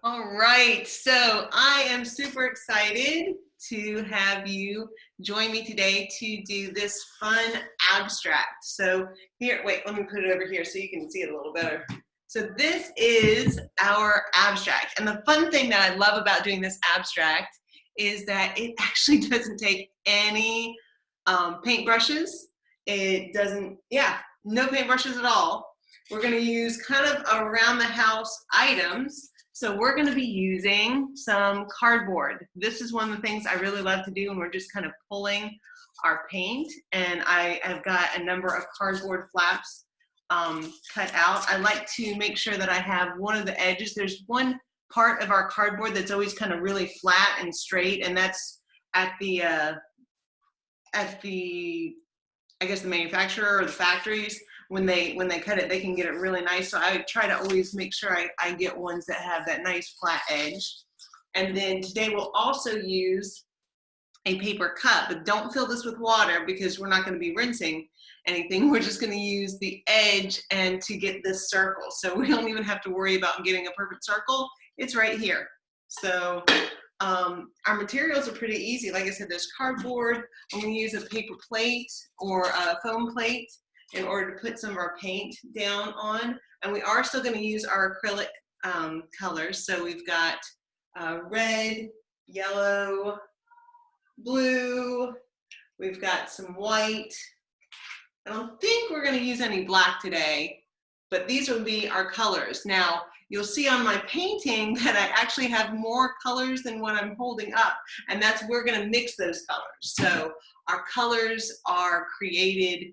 All right, so I am super excited to have you join me today to do this fun abstract. So here, wait, let me put it over here so you can see it a little better. So this is our abstract. And the fun thing that I love about doing this abstract is that it actually doesn't take any paintbrushes. It doesn't, yeah, no paintbrushes at all. We're gonna use kind of around the house items. So we're going to be using some cardboard. This is one of the things I really love to do when we're just kind of pulling our paint. And I have got a number of cardboard flaps cut out. I like to make sure that I have one of the edges. There's one part of our cardboard that's always kind of really flat and straight, and that's at the I guess the manufacturer or the factories. When they cut it, they can get it really nice. So I try to always make sure I get ones that have that nice flat edge. And then today we'll also use a paper cup, but don't fill this with water because we're not going to be rinsing anything. We're just going to use the edge and to get this circle. So we don't even have to worry about getting a perfect circle. It's right here. So our materials are pretty easy. Like I said, there's cardboard. I'm going to use a paper plate or a foam plate in order to put some of our paint down on. And we are still going to use our acrylic colors. So we've got red, yellow, blue, we've got some white. I don't think we're going to use any black today, but these will be our colors. Now, you'll see on my painting that I actually have more colors than what I'm holding up, and that's we're going to mix those colors. So our colors are created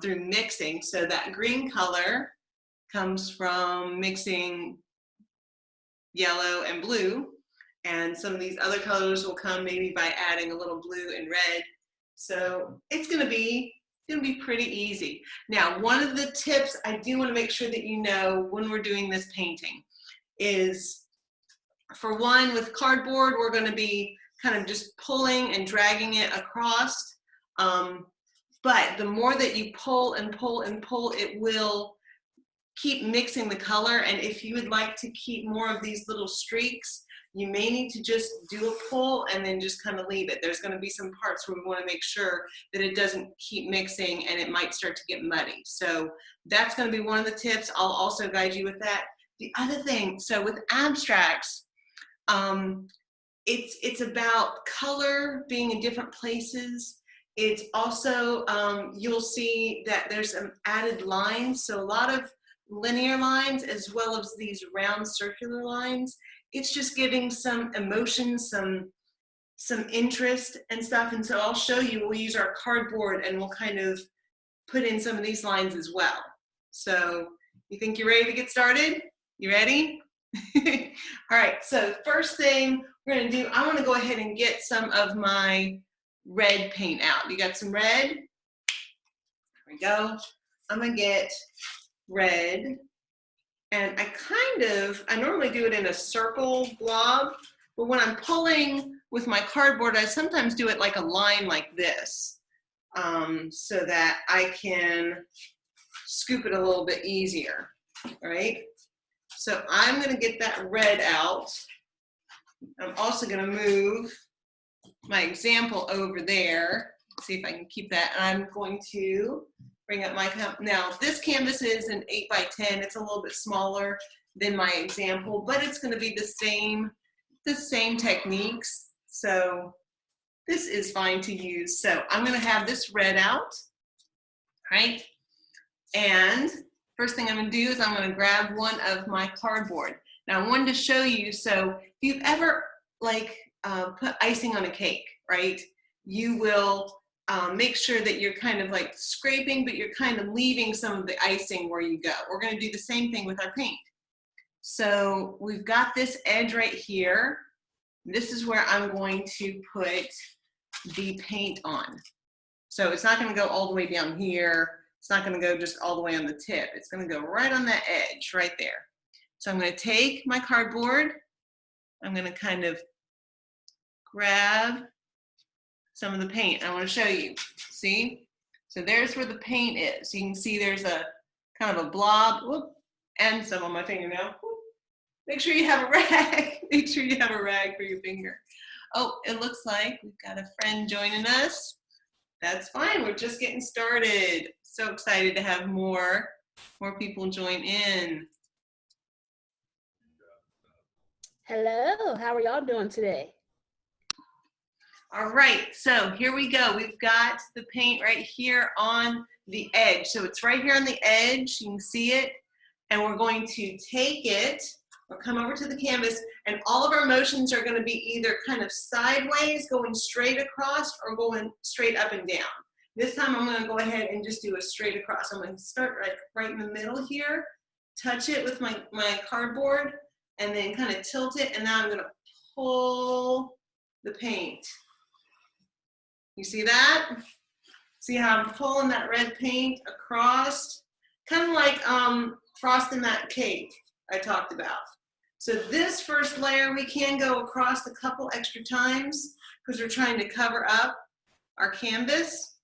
through mixing. So that green color comes from mixing yellow and blue, and some of these other colors will come maybe by adding a little blue and red. So it's going to be pretty easy. Now, one of the tips I do want to make sure that you know when we're doing this painting is, for one, with cardboard, we're going to be kind of just pulling and dragging it across. But the more that you pull and pull and pull, it will keep mixing the color. And if you would like to keep more of these little streaks, you may need to just do a pull and then just kind of leave it. There's going to be some parts where we want to make sure that it doesn't keep mixing and it might start to get muddy. So that's going to be one of the tips. I'll also guide you with that. The other thing, so with abstracts, it's about color being in different places. It's also, you'll see that there's some added lines. So a lot of linear lines as well as these round circular lines. It's just giving some emotion, some interest and stuff. And so I'll show you, we'll use our cardboard and we'll kind of put in some of these lines as well. So you think you're ready to get started? You ready? All right, so first thing we're gonna do, I wanna go ahead and get some of my red paint out. You got some red? There we go. I'm gonna get red, and I normally do it in a circle blob, but when I'm pulling with my cardboard, I sometimes do it like a line like this, so that I can scoop it a little bit easier, right? So I'm gonna get that red out. I'm also gonna move my example over there. See if I can keep that. I'm going to bring up my, now this canvas is an 8x10. It's a little bit smaller than my example, but it's going to be the same techniques. So this is fine to use. So I'm going to have this red out, right? And first thing I'm going to do is I'm going to grab one of my cardboard. Now I wanted to show you, so if you've ever like put icing on a cake, right? You will make sure that you're kind of like scraping, but you're kind of leaving some of the icing where you go. We're going to do the same thing with our paint. So we've got this edge right here. This is where I'm going to put the paint on. So it's not going to go all the way down here. It's not going to go just all the way on the tip. It's going to go right on that edge right there. So I'm going to take my cardboard. I'm going to kind of grab some of the paint. I want to show you. See? So there's where the paint is. You can see there's a kind of a blob, whoop, and some on my fingernail. Whoop. Make sure you have a rag. Make sure you have a rag for your finger. Oh, it looks like we've got a friend joining us. That's fine, we're just getting started. So excited to have more people join in. Hello, how are y'all doing today? All right, so here we go. We've got the paint right here on the edge. So it's right here on the edge, you can see it. And we're going to take it, or come over to the canvas, and all of our motions are going to be either kind of sideways, going straight across, or going straight up and down. This time I'm going to go ahead and just do a straight across. I'm going to start right in the middle here, touch it with my cardboard, and then kind of tilt it, and now I'm going to pull the paint. You see that? See how I'm pulling that red paint across? Kind of like frosting that cake I talked about. So this first layer we can go across a couple extra times because we're trying to cover up our canvas.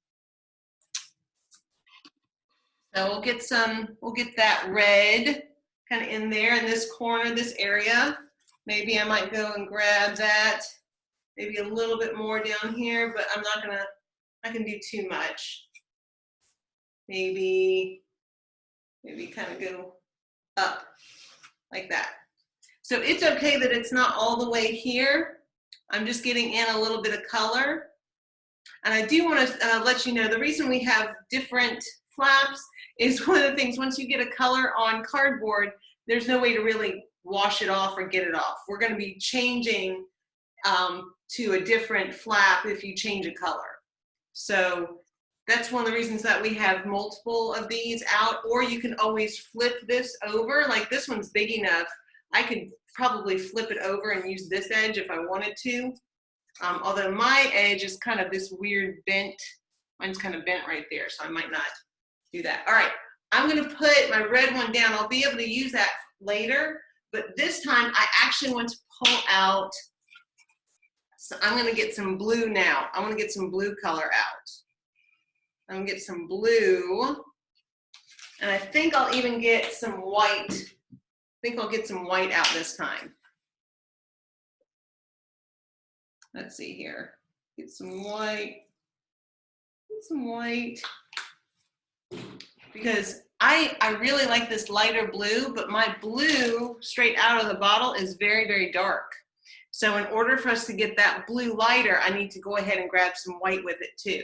So we'll get that red kind of in there in this corner, this area. Maybe I might go and grab that, maybe a little bit more down here, but I'm not gonna, I can do too much. Maybe kind of go up like that. So it's okay that it's not all the way here. I'm just getting in a little bit of color. And I do want to let you know, the reason we have different flaps is one of the things, once you get a color on cardboard, there's no way to really wash it off or get it off. We're going to be changing to a different flap if you change a color. So that's one of the reasons that we have multiple of these out, or you can always flip this over. Like this one's big enough, I could probably flip it over and use this edge if I wanted to. Although my edge is kind of this weird bent, mine's kind of bent right there, so I might not do that. All right, I'm gonna put my red one down. I'll be able to use that later, but this time I actually want to pull out, so I'm gonna get some blue now. I wanna get some blue color out. I'm gonna get some blue, and I think I'll even get some white. I think I'll get some white out this time. Let's see here. Get some white. Get some white. Because I really like this lighter blue, but my blue straight out of the bottle is very, very dark. So in order for us to get that blue lighter, I need to go ahead and grab some white with it too.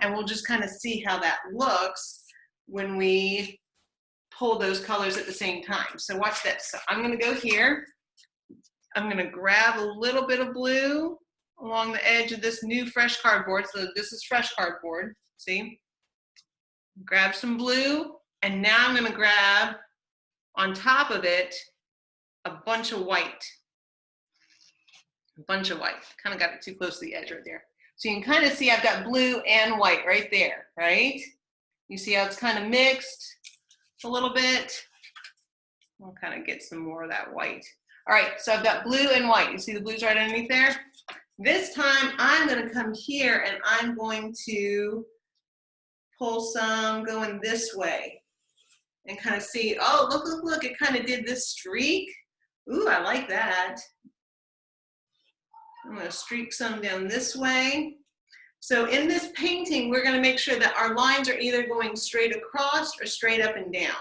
And we'll just kind of see how that looks when we pull those colors at the same time. So watch this. So I'm gonna go here. I'm gonna grab a little bit of blue along the edge of this new fresh cardboard. So this is fresh cardboard, see? Grab some blue, and now I'm gonna grab on top of it a bunch of white. A bunch of white. Kind of got it too close to the edge right there. So you can kind of see I've got blue and white right there, right? You see how it's kind of mixed a little bit? We'll kind of get some more of that white. All right, so I've got blue and white. You see the blues right underneath there? This time I'm gonna come here and I'm going to pull some going this way and kind of see, oh, look, look, look, it kind of did this streak. Ooh, I like that. I'm gonna streak some down this way. So in this painting, we're gonna make sure that our lines are either going straight across or straight up and down.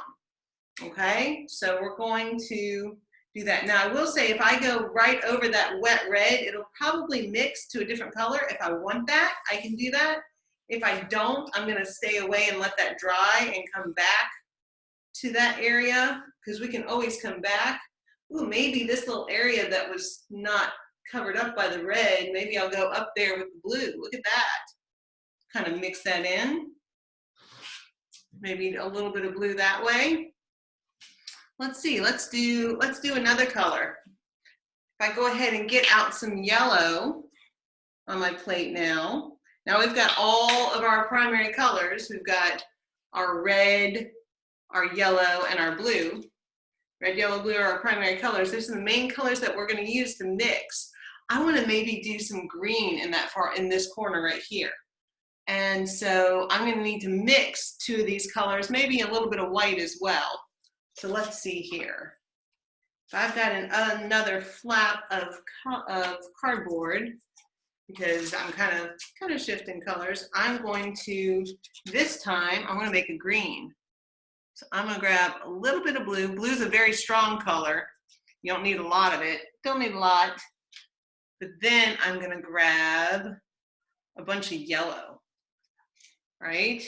Okay, so we're going to do that. Now I will say if I go right over that wet red, it'll probably mix to a different color. If I want that, I can do that. If I don't, I'm gonna stay away and let that dry and come back to that area, because we can always come back. Ooh, maybe this little area that was not covered up by the red, maybe I'll go up there with the blue. Look at that. Kind of mix that in. Maybe a little bit of blue that way. Let's see, let's do another color. If I go ahead and get out some yellow on my plate now. Now we've got all of our primary colors. We've got our red, our yellow, and our blue. Red, yellow, blue are our primary colors. These are the main colors that we're going to use to mix. I want to maybe do some green in this corner right here. And so I'm going to need to mix two of these colors, maybe a little bit of white as well. So let's see here. If I've got another flap of cardboard, because I'm kind of shifting colors, I'm going to, this time, I'm gonna make a green. So I'm gonna grab a little bit of blue. Blue is a very strong color. You don't need a lot of it. Don't need a lot. But then I'm gonna grab a bunch of yellow, right?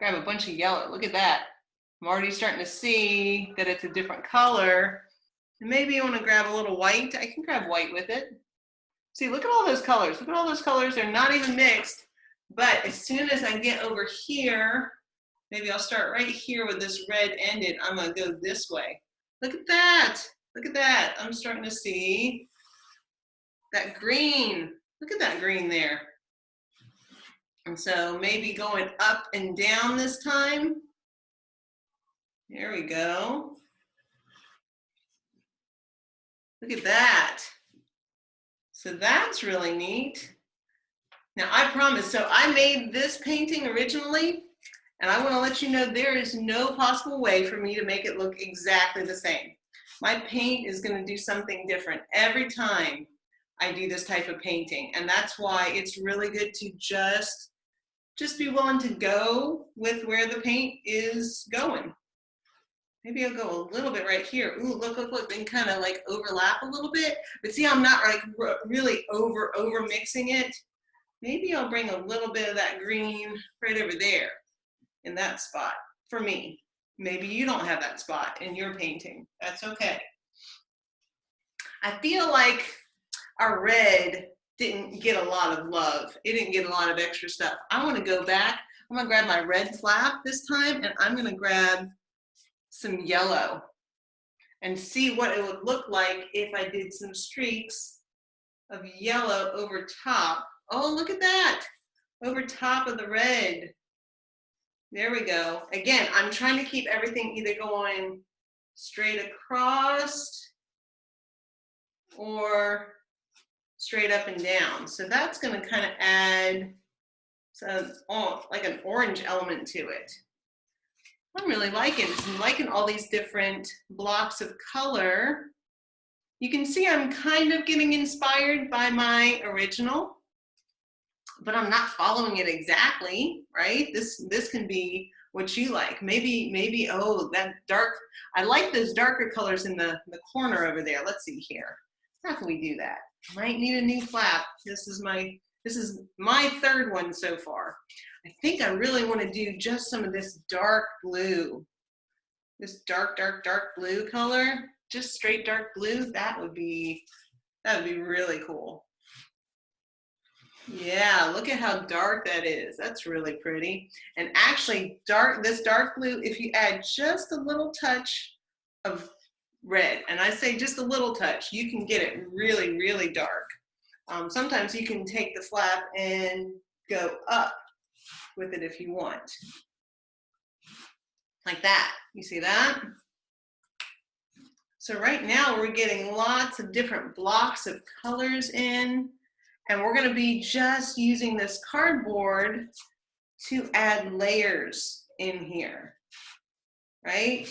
Grab a bunch of yellow, look at that. I'm already starting to see that it's a different color. And maybe you wanna grab a little white. I can grab white with it. See, look at all those colors. Look at all those colors. They're not even mixed. But as soon as I get over here, maybe I'll start right here with this red ended. I'm gonna go this way. Look at that. Look at that. I'm starting to see that green. Look at that green there. And so maybe going up and down this time. There we go. Look at that. So that's really neat. Now I promise, so I made this painting originally, and I want to let you know there is no possible way for me to make it look exactly the same. My paint is going to do something different every time I do this type of painting, and that's why it's really good to just be willing to go with where the paint is going. Maybe I'll go a little bit right here. Ooh, look, look, look, and kind of like overlap a little bit. But see, I'm not like really over mixing it. Maybe I'll bring a little bit of that green right over there in that spot for me. Maybe you don't have that spot in your painting. That's okay. I feel like our red didn't get a lot of love. It didn't get a lot of extra stuff. I want to go back. I'm going to grab my red flap this time, and I'm going to grab some yellow and see what it would look like if I did some streaks of yellow over top. Oh, look at that, over top of the red. There we go. Again, I'm trying to keep everything either going straight across or straight up and down. So that's going to kind of add some, like an orange element to it. I'm really liking all these different blocks of color. You can see I'm kind of getting inspired by my original, but I'm not following it exactly, right? This can be what you like. Maybe, oh, that dark, I like those darker colors in the corner over there. Let's see here. How can we do that? Might need a new flap. This is my third one so far. I think I really want to do just some of this dark blue. This dark blue color, just straight dark blue. That would be really cool. Yeah, look at how dark that is. That's really pretty. And actually, this dark blue, if you add just a little touch of red, and I say just a little touch, you can get it really, really dark. Sometimes you can take the flap and go up with it if you want. Like that. You see that? So right now we're getting lots of different blocks of colors in, and we're going to be just using this cardboard to add layers in here, right?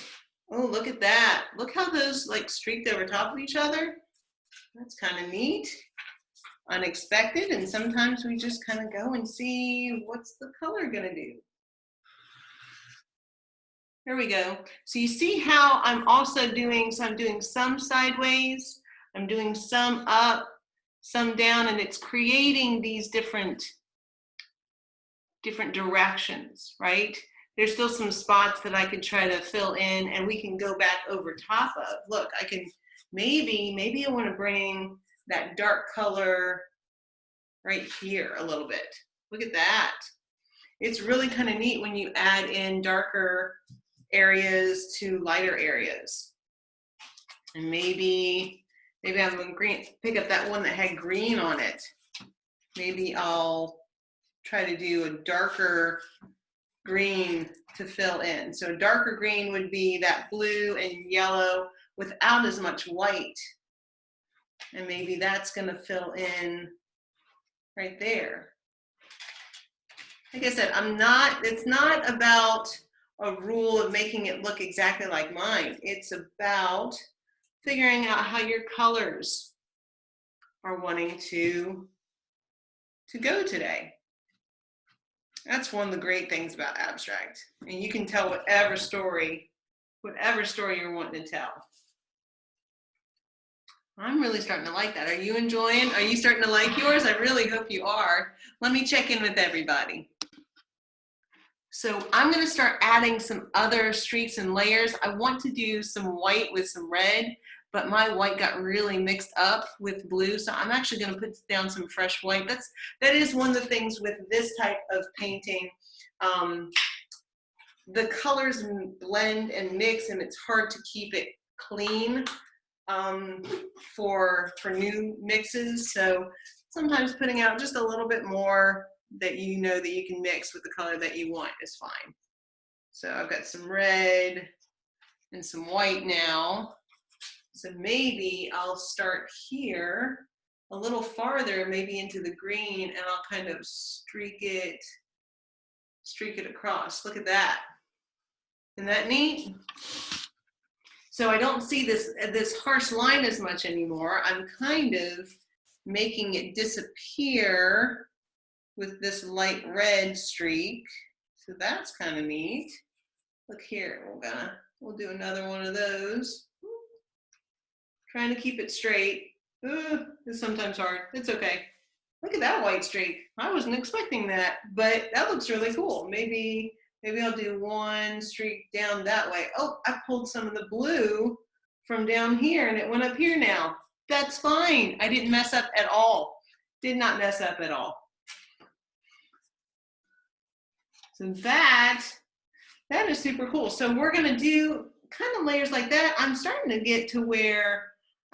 Oh, look at that. Look how those like streaked over top of each other. That's kind of neat, unexpected, and sometimes we just kind of go and see what's the color going to do. Here we go. So you see how I'm also doing, so I'm doing some sideways, I'm doing some up, some down, and it's creating these different directions, right? There's still some spots that I could try to fill in and we can go back over top of. Look, I can, maybe I want to bring that dark color right here a little bit. Look at that. It's really kind of neat when you add in darker areas to lighter areas. And maybe I'm going to pick up that one that had green on it. Maybe I'll try to do a darker green to fill in. So a darker green would be that blue and yellow without as much white. And maybe that's going to fill in right there. Like I said, it's not about a rule of making it look exactly like mine. It's about figuring out how your colors are wanting to go today. That's one of the great things about abstract. And you can tell whatever story you're wanting to tell. I'm really starting to like that. Are you enjoying? Are you starting to like yours? I really hope you are. Let me check in with everybody. So I'm going to start adding some other streaks and layers. I want to do some white with some red, but my white got really mixed up with blue. So I'm actually going to put down some fresh white. That is one of the things with this type of painting. The colors blend and mix, and it's hard to keep it clean for new mixes. So sometimes putting out just a little bit more that you know that you can mix with the color that you want is fine. So I've got some red and some white now. So maybe I'll start here a little farther, maybe into the green, and I'll kind of streak it across. Look at that. Isn't that neat? So I don't see this harsh line as much anymore. I'm kind of making it disappear with this light red streak. So that's kind of neat. Look here, we'll do another one of those. Trying to keep it straight. It's sometimes hard. It's okay. Look at that white streak. I wasn't expecting that, but that looks really cool. Maybe I'll do one streak down that way. Oh, I pulled some of the blue from down here and it went up here now. That's fine. I didn't mess up at all. Did not mess up at all. So that is super cool. So we're gonna do kind of layers like that. I'm starting to get to where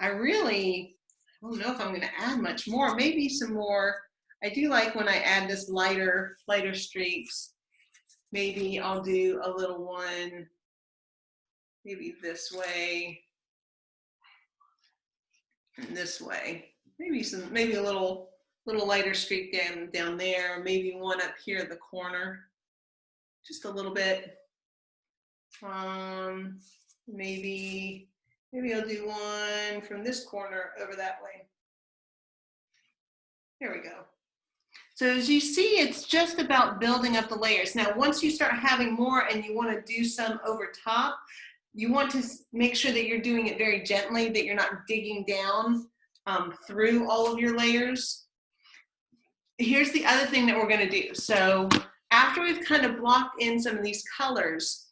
I don't know if I'm gonna add much more, maybe some more. I do like when I add this lighter streaks. Maybe I'll do a little one, maybe this way and this way. Maybe a little lighter streak down there. Maybe one up here at the corner, just a little bit. Maybe I'll do one from this corner over that way. There we go. So as you see, it's just about building up the layers. Now, once you start having more and you want to do some over top, you want to make sure that you're doing it very gently, that you're not digging down through all of your layers. Here's the other thing that we're going to do. So after we've kind of blocked in some of these colors,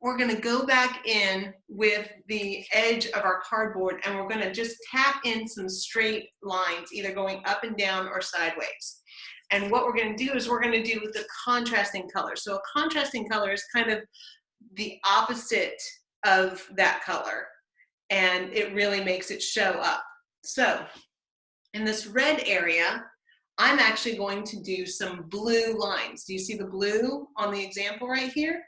we're going to go back in with the edge of our cardboard and we're going to just tap in some straight lines, either going up and down or sideways. And what we're going to do is we're going to do with the contrasting color. So a contrasting color is kind of the opposite of that color, and it really makes it show up. So in this red area, I'm actually going to do some blue lines. Do you see the blue on the example right here?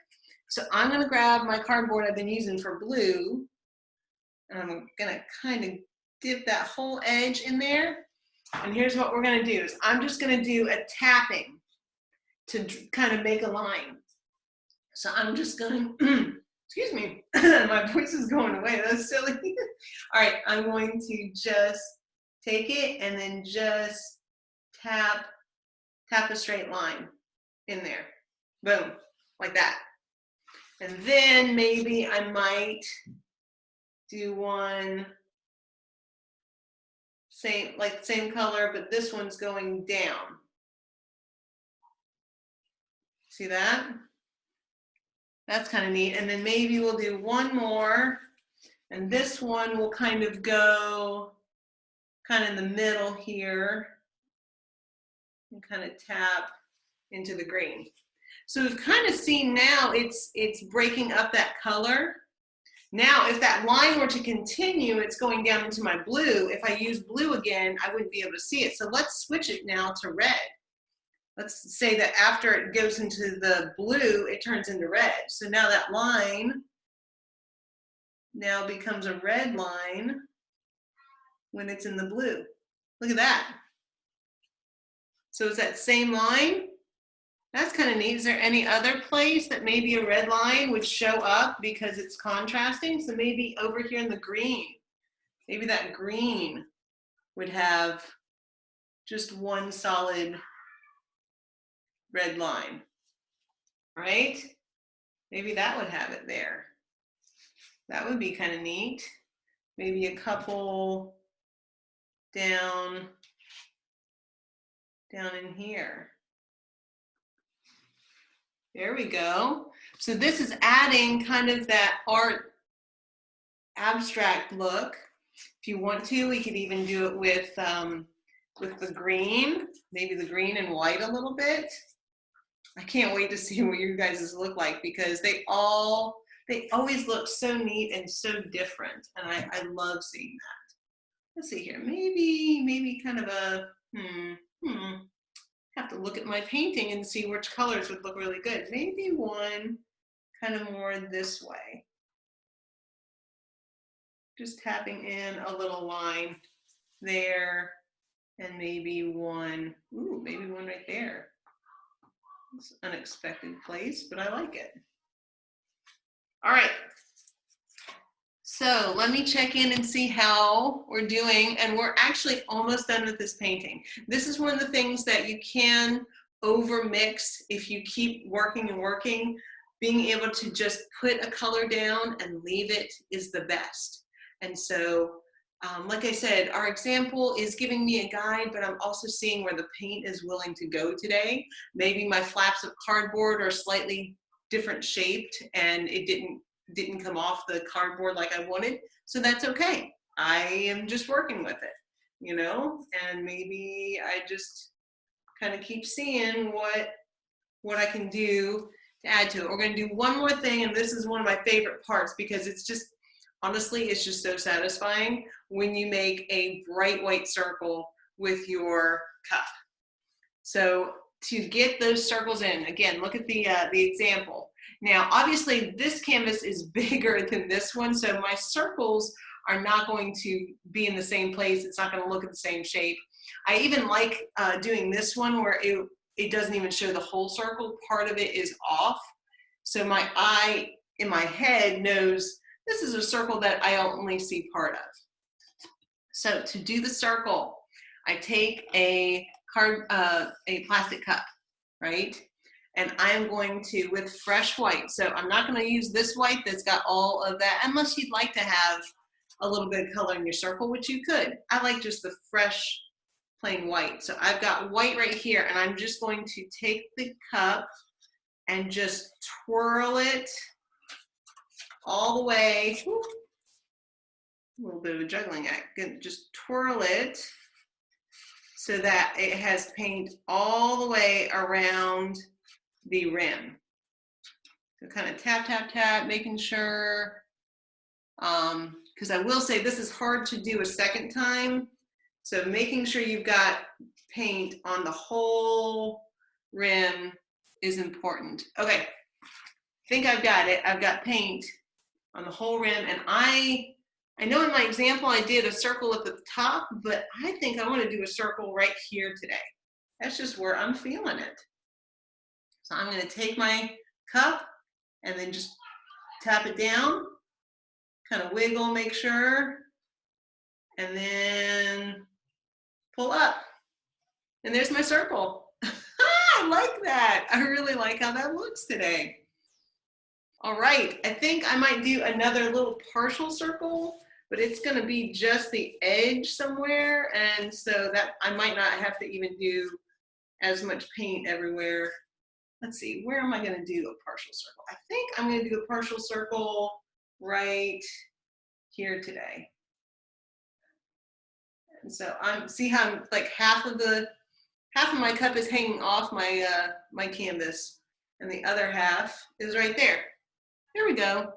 So I'm going to grab my cardboard I've been using for blue, and I'm going to kind of dip that whole edge in there. And here's what we're going to do is I'm just going to do a tapping to kind of make a line. So I'm just going to, excuse me, my voice is going away. That's silly. All right, I'm going to just take it and then just tap a straight line in there. Boom, like that. And then maybe I might do one same color, but this one's going down. See that? That's kind of neat. And then maybe we'll do one more, and this one will kind of go kind of in the middle here and kind of tap into the green. So we've kind of seen now it's breaking up that color. Now, if that line were to continue, it's going down into my blue. If I use blue again, I wouldn't be able to see it. So let's switch it now to red. Let's say that after it goes into the blue, it turns into red. So now that line now becomes a red line when it's in the blue. Look at that. So it's that same line. That's kind of neat. Is there any other place that maybe a red line would show up because it's contrasting? So maybe over here in the green, Maybe that green would have just one solid red line, right? Maybe that would have it there. That would be kind of neat. Maybe a couple down in here. There we go. So this is adding kind of that art abstract look. If you want to, we could even do it with the green, maybe the green and white a little bit. I can't wait to see what you guys look like because they always look so neat and so different, and I love seeing that. Let's see here, maybe kind of a have to look at my painting and see which colors would look really good. Maybe one kind of more this way. Just tapping in a little line there, and maybe one right there. It's an unexpected place, but I like it. All right. So let me check in and see how we're doing, and we're actually almost done with this painting. This is one of the things that you can overmix if you keep working and working. Being able to just put a color down and leave it is the best. And so, like I said, our example is giving me a guide, but I'm also seeing where the paint is willing to go today. Maybe my flaps of cardboard are slightly different shaped and it didn't come off the cardboard like I wanted, so that's okay. I am just working with it, you know, and maybe I just kind of keep seeing what I can do to add to it. We're going to do one more thing, and this is one of my favorite parts because it's just, honestly, it's just so satisfying when you make a bright white circle with your cup. So to get those circles in, again, look at the example. Now, obviously, this canvas is bigger than this one, so my circles are not going to be in the same place. It's not going to look at the same shape. I even like doing this one where it doesn't even show the whole circle. Part of it is off. So my eye in my head knows this is a circle that I only see part of. So to do the circle, I take a plastic cup, right? And I'm going to, with fresh white, so I'm not going to use this white that's got all of that, unless you'd like to have a little bit of color in your circle, which you could. I like just the fresh, plain white. So I've got white right here, and I'm just going to take the cup and just twirl it all the way. Whoop, a little bit of a juggling act. Just twirl it so that it has paint all the way around the rim. So kind of tap, tap, tap, making sure, because I will say this is hard to do a second time. So making sure you've got paint on the whole rim is important. Okay, I think I've got it. I've got paint on the whole rim, and I know in my example I did a circle at the top, but I think I want to do a circle right here today. That's just where I'm feeling it. So I'm going to take my cup and then just tap it down, kind of wiggle, make sure, and then pull up. And there's my circle. I like that. I really like how that looks today. All right, I think I might do another little partial circle, but it's going to be just the edge somewhere, and so that I might not have to even do as much paint everywhere. Let's see, where am I going to do a partial circle? I think I'm going to do a partial circle right here today. And so see how I'm like half of my cup is hanging off my my canvas, and the other half is right there. There we go.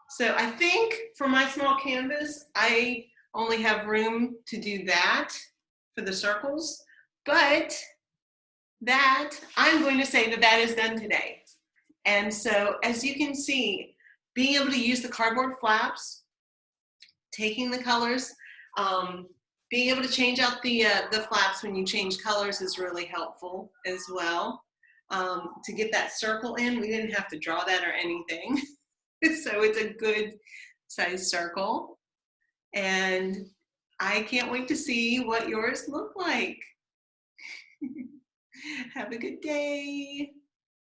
So I think for my small canvas, I only have room to do that for the circles, but that I'm going to say that that is done today. And so as you can see, being able to use the cardboard flaps, taking the colors, being able to change out the flaps when you change colors is really helpful as well. To get that circle in, we didn't have to draw that or anything. So it's a good size circle. And I can't wait to see what yours look like. Have a good day.